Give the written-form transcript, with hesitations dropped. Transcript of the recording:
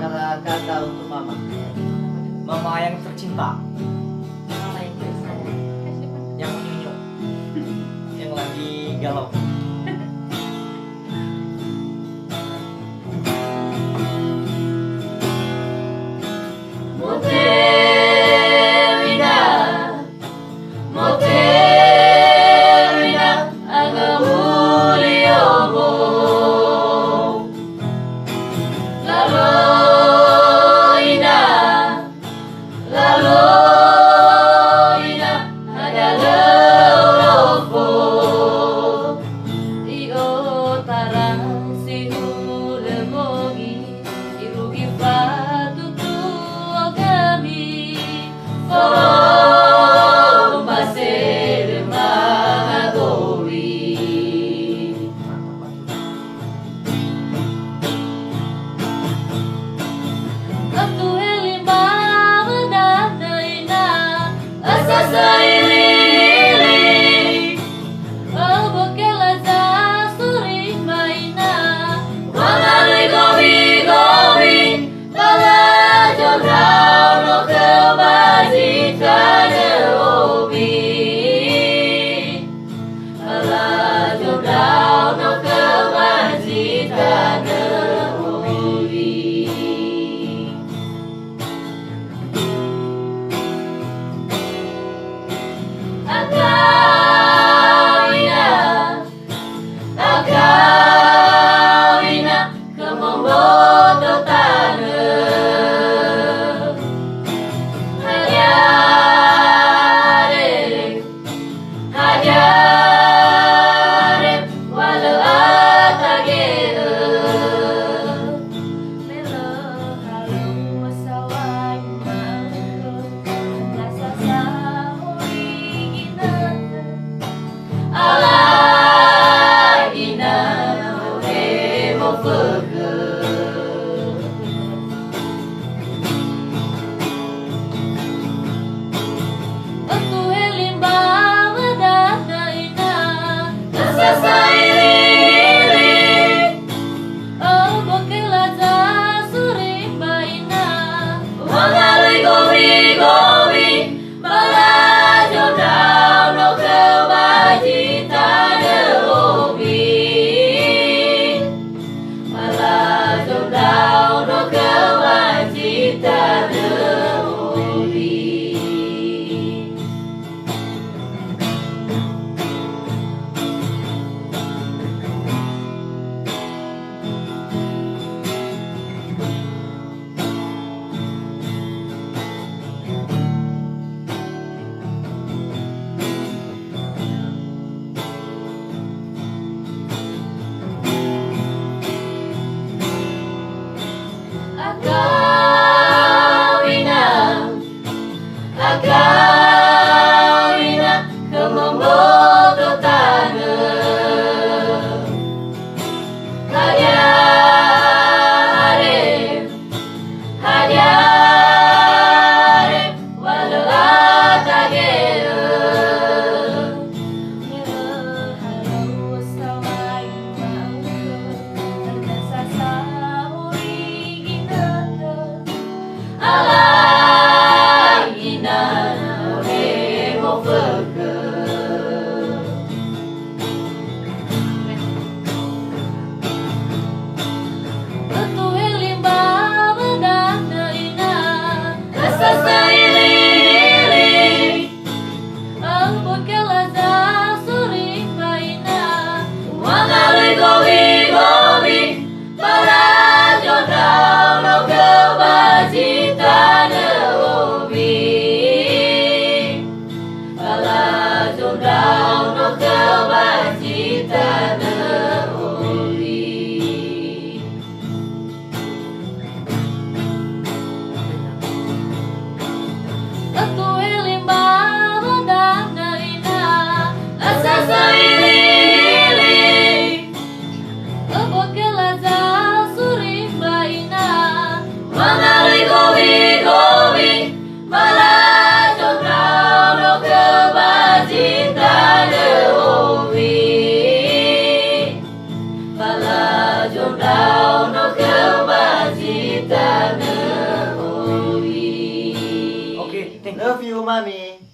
kata-kata untuk mama. Mama yang tercinta, Mama yang biasa. yang nyunyu, yang lagi galau. Motelina, Motelina, agamuliomo. Laloina, Laloina, agalolopo. Io tarang sinulemogi, irugi patutu ogami. Oh, pasere magori. Aku elimba madadaina, asasa ilili. Oh, bokela zasuri maina, wangalui gobi, bala jorau no kebazita deobi. Bala jorau no kebazita deobi. Akawina, akawina, kemomboto tanah. Hajarep, hajarep, walau atagere. Melo halung wasawai mangko, rasa sauri ala ina mo peger. Aku elimba madadaina, asasa ilili. Oh, bokela zasuri maina, wangalui gobi, bala jorau no kebazita deobi. Bala Oke, thank you. Love you, mami.